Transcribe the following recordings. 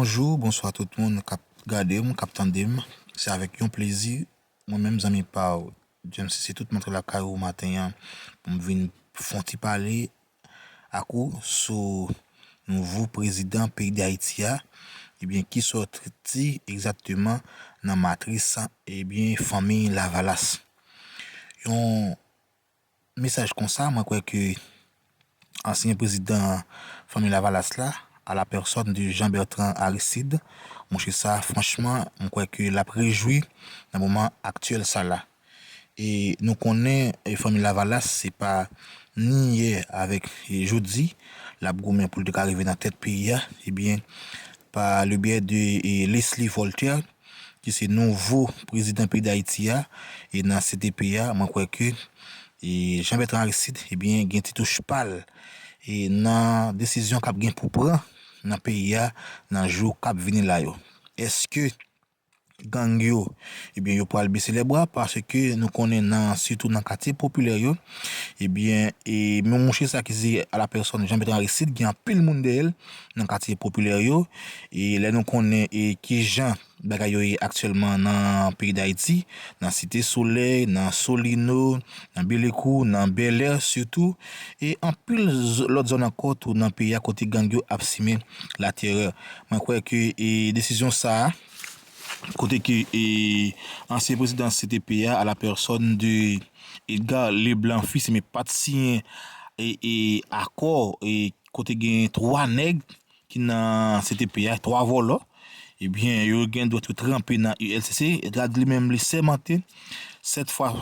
Bonjour, bonsoir tout le monde qui regardé, qui attendé. C'est avec un plaisir. Moi-même, j'aime pas. J'aime c'est tout montrer la caille au matin pour me venir faire parler à coup sur le nouveau président pays d'Haïti, et bien qui sorti exactement dans la matrice et bien famille Lavalas. Un message comme ça, moi crois que ancien président famille Lavalas là à la personne de Jean-Bertrand Aristide, mon cher ça franchement, on croit que la réjoui dans le moment actuel ça là. Et nous connaissons la famille Lavalas, c'est pas ni hier avec jeudi la gourmet pour de arriver dans tête pays et bien par le biais de Leslie Voltaire qui c'est nouveau président pays d'Haïti et dans CDPA moi crois que et Jean-Bertrand Aristide et bien gen ti touche pal et dans décision qu'a gen pour prendre dans pays dans jour cap venir là yo. Est-ce que gang yo eh bien yo pral baisser les bras parce que nous connaissons surtout dans quartier populaire yo eh bien et mon cher ça qui dit à la personne Jean-Bertrand Aristide qui en pile monde d'elle dans quartier populaire yo et là nous connaissons et qui Jean bagay yo actuellement dans pays d'Haïti dans Cité Soleil dans Solino dans Belekou dans Bel Air surtout et en pile l'autre zone encore tout dans pays à côté gang yo absimé la terreur moi crois que et décision ça côté que ancien président CTPA à la personne de Edgar Leblanc fils mais pas de signe et accord et côté gain trois nègres qui dans CTPA trois volants et bien yo gain doit tremper dans ULCC et là lui-même les sémenté cette fois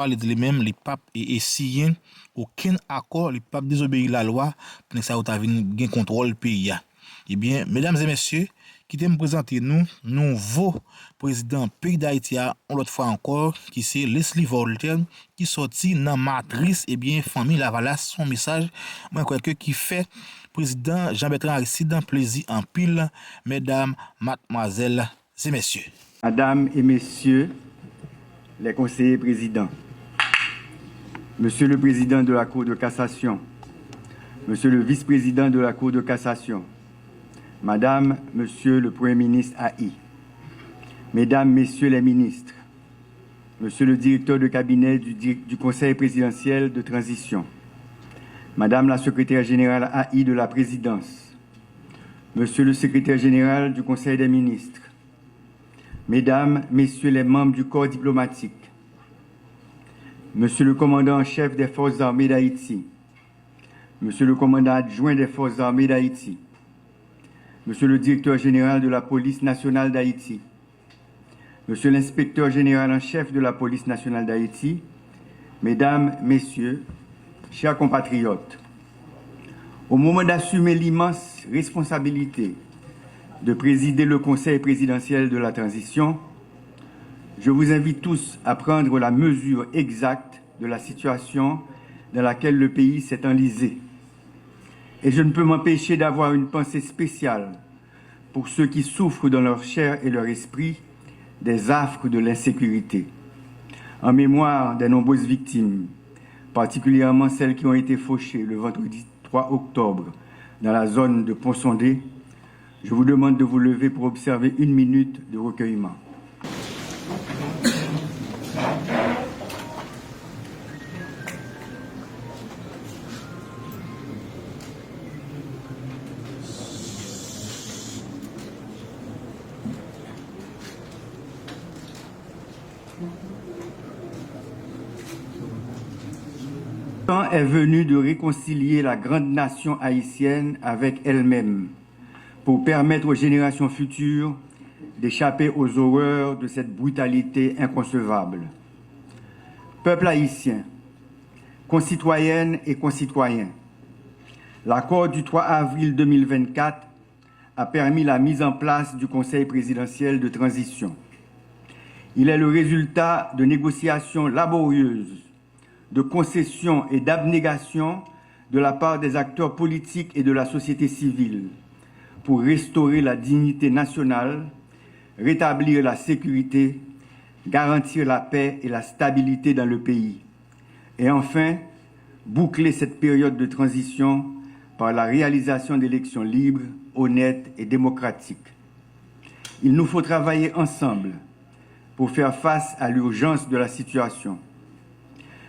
il dit lui-même les papes et signé aucun accord les papes désobéir la loi pour ça ta venir gain contrôle pays. Eh bien mesdames et messieurs qui me présenter nous nouveau président pays d'Haïti on l'autre fois encore qui c'est Leslie Voltaire qui sorti dans matrice et bien famille Lavalas son message moi crois que qui fait président Jean-Bertrand Aristide plaisir en pile mesdames mademoiselles et messieurs. Mesdames et messieurs les conseillers présidents, monsieur le président de la Cour de cassation, monsieur le vice-président de la Cour de cassation, Madame, Monsieur le Premier ministre AI, Mesdames, Messieurs les ministres, Monsieur le directeur de cabinet du Conseil présidentiel de transition, Madame la secrétaire générale AI de la présidence, Monsieur le secrétaire général du Conseil des ministres, Mesdames, Messieurs les membres du corps diplomatique, Monsieur le commandant en chef des forces armées d'Haïti, Monsieur le commandant adjoint des forces armées d'Haïti, Monsieur le directeur général de la police nationale d'Haïti, Monsieur l'inspecteur général en chef de la police nationale d'Haïti, Mesdames, Messieurs, chers compatriotes, au moment d'assumer l'immense responsabilité de présider le Conseil présidentiel de la transition, je vous invite tous à prendre la mesure exacte de la situation dans laquelle le pays s'est enlisé. Et je ne peux m'empêcher d'avoir une pensée spéciale pour ceux qui souffrent dans leur chair et leur esprit des affres de l'insécurité. En mémoire des nombreuses victimes, particulièrement celles qui ont été fauchées le vendredi 3 octobre dans la zone de Pont-Sondé, je vous demande de vous lever pour observer une minute de recueillement. Le temps est venu de réconcilier la grande nation haïtienne avec elle-même pour permettre aux générations futures d'échapper aux horreurs de cette brutalité inconcevable. Peuple haïtien, concitoyennes et concitoyens, l'accord du 3 avril 2024 a permis la mise en place du Conseil présidentiel de transition. Il est le résultat de négociations laborieuses, de concessions et d'abnégation de la part des acteurs politiques et de la société civile pour restaurer la dignité nationale, rétablir la sécurité, garantir la paix et la stabilité dans le pays, et enfin boucler cette période de transition par la réalisation d'élections libres, honnêtes et démocratiques. Il nous faut travailler ensemble pour faire face à l'urgence de la situation.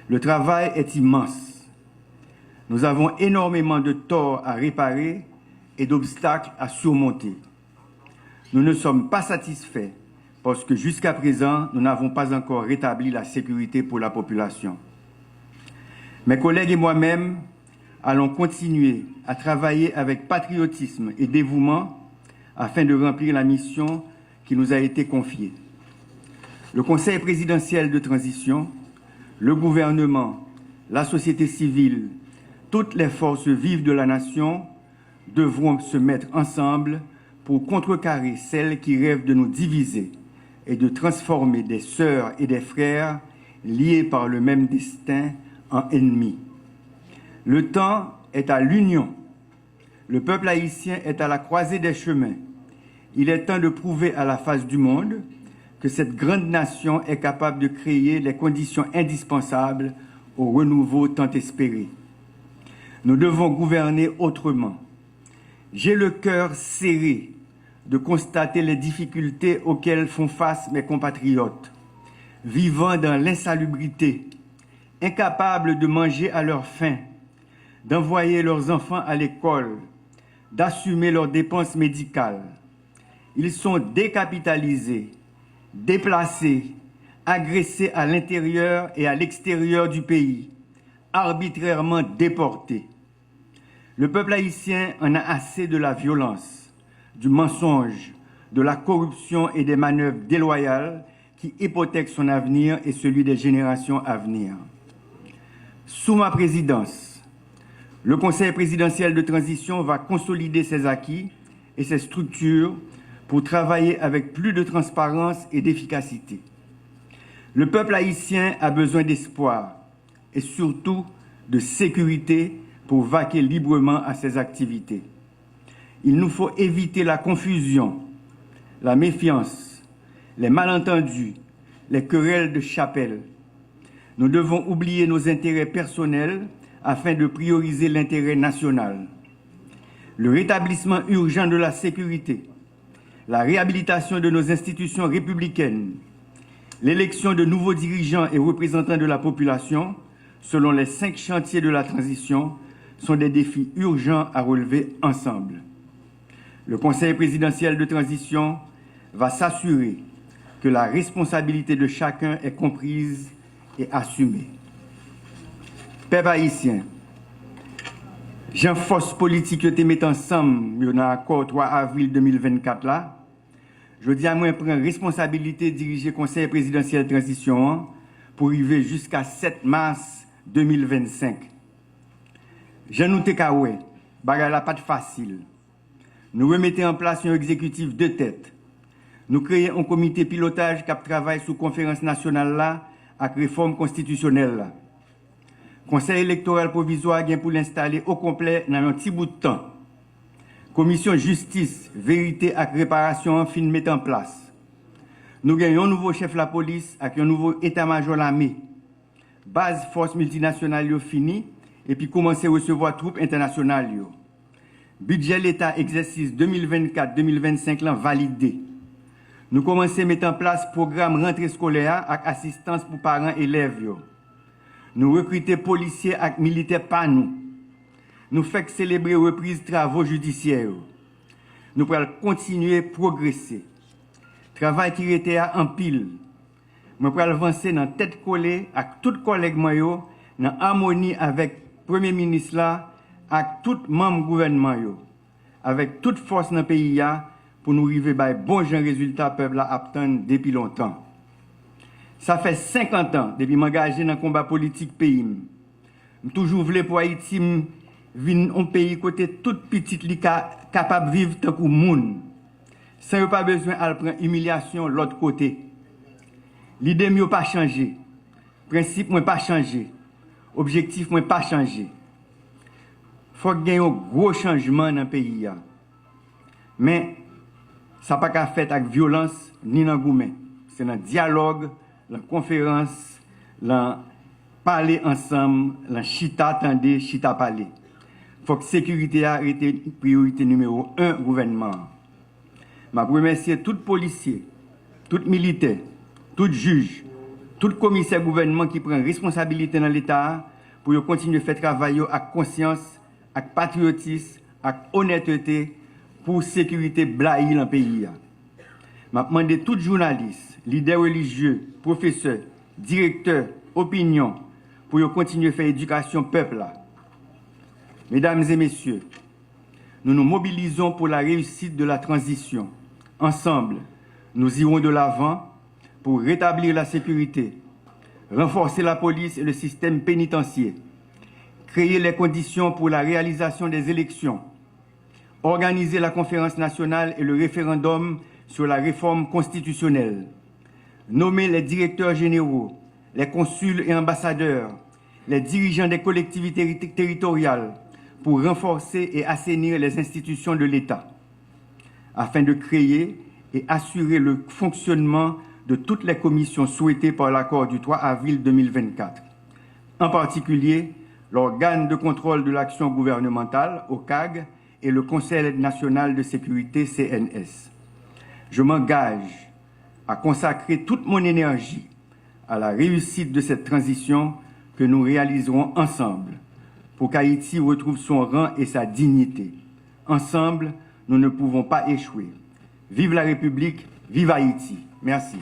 Le travail est immense. Nous avons énormément de torts à réparer et d'obstacles à surmonter. Nous ne sommes pas satisfaits parce que jusqu'à présent, nous n'avons pas encore rétabli la sécurité pour la population. Mes collègues et moi-même allons continuer à travailler avec patriotisme et dévouement afin de remplir la mission qui nous a été confiée. Le Conseil présidentiel de transition, le gouvernement, la société civile, toutes les forces vives de la nation devront se mettre ensemble pour contrecarrer celles qui rêvent de nous diviser et de transformer des sœurs et des frères liés par le même destin en ennemis. Le temps est à l'union. Le peuple haïtien est à la croisée des chemins. Il est temps de prouver à la face du monde que cette grande nation est capable de créer les conditions indispensables au renouveau tant espéré. Nous devons gouverner autrement. J'ai le cœur serré de constater les difficultés auxquelles font face mes compatriotes, vivant dans l'insalubrité, incapables de manger à leur faim, d'envoyer leurs enfants à l'école, d'assumer leurs dépenses médicales. Ils sont décapitalisés, déplacés, agressés à l'intérieur et à l'extérieur du pays, arbitrairement déportés. Le peuple haïtien en a assez de la violence, du mensonge, de la corruption et des manœuvres déloyales qui hypothèquent son avenir et celui des générations à venir. Sous ma présidence, le Conseil présidentiel de transition va consolider ses acquis et ses structures pour travailler avec plus de transparence et d'efficacité. Le peuple haïtien a besoin d'espoir et surtout de sécurité pour vaquer librement à ses activités. Il nous faut éviter la confusion, la méfiance, les malentendus, les querelles de chapelle. Nous devons oublier nos intérêts personnels afin de prioriser l'intérêt national. Le rétablissement urgent de la sécurité, la réhabilitation de nos institutions républicaines, l'élection de nouveaux dirigeants et représentants de la population, selon les 5 chantiers de la transition, sont des défis urgents à relever ensemble. Le Conseil présidentiel de transition va s'assurer que la responsabilité de chacun est comprise et assumée. Peuple haïtien, Jean force politique te met ensemble dans l'accord 3 avril 2024 là. Je dis à moi prendre responsabilité de diriger le Conseil présidentiel de transition pour arriver jusqu'à 7 mars 2025. Jean nous te kawé, bagay la pas facile. Nous remettons en place un exécutif de tête. Nous créons un comité pilotage qui travaille sous conférence nationale là avec réforme constitutionnelle là. Conseil électoral provisoire vient pour l'installer au complet dans un petit bout de temps. Commission justice, vérité et réparation en fin mettre en place. Nous gagnons un nouveau chef de la police avec un nouveau état-major l'armée. Base force multinationale fini et puis commencer à recevoir troupes internationales. Budget l'État exercice 2024-2025 là validé. Nous commençons à mettre en place programme rentrée scolaire avec assistance pour parents et élèves. Nous recrutons policiers et militaires par nous. Nous faisons célébrer reprise travaux judiciaires. Nous pourrons continuer à progresser. Travail qui était en pile. Nous pourrons avancer dans tête collée avec tous les collègues dans harmonie avec le Premier ministre là, avec tous les membres du gouvernement, avec toute force dans le pays pour nous arriver à bon résultat peuple à attendre depuis longtemps. Ça fait 50 ans depuis que je m'engage dans le combat politique pays. Je toujours voulu pour Haïti vin un pays côté toute petite li capable vivre tant que monde. Sans pas besoin de prendre humiliation l'autre côté. L'idée n'a pas changé. Principe n'a pas changé. Objectif n'a pas changé. Faut qu'il y ait un gros changement dans le pays. Mais ça n'a pas fait avec violence ni dans gourmet. C'est dans le dialogue, la conférence, la parler ensemble, la chita attendez, chita parler. Faut que la sécurité ait été priorité numéro 1 gouvernement. Je remercie tout policier, tout militaire, tout juge, tout commissaire gouvernement qui prend responsabilité dans l'État pour continuer à faire travail avec conscience, avec patriotisme, avec honnêteté pour sécurité blaïe dans le pays. Je demande à tous les journalistes, leaders religieux, professeurs, directeurs, opinions, pour continuer à faire éducation peuple. Mesdames et messieurs, nous nous mobilisons pour la réussite de la transition. Ensemble, nous irons de l'avant pour rétablir la sécurité, renforcer la police et le système pénitentiaire, créer les conditions pour la réalisation des élections, organiser la conférence nationale et le référendum sur la réforme constitutionnelle, nommer les directeurs généraux, les consuls et ambassadeurs, les dirigeants des collectivités territoriales pour renforcer et assainir les institutions de l'État, afin de créer et assurer le fonctionnement de toutes les commissions souhaitées par l'accord du 3 avril 2024, en particulier l'organe de contrôle de l'action gouvernementale, OCAG, et le Conseil national de sécurité, CNS. Je m'engage à consacrer toute mon énergie à la réussite de cette transition que nous réaliserons ensemble pour qu'Haïti retrouve son rang et sa dignité. Ensemble, nous ne pouvons pas échouer. Vive la République, vive Haïti. Merci.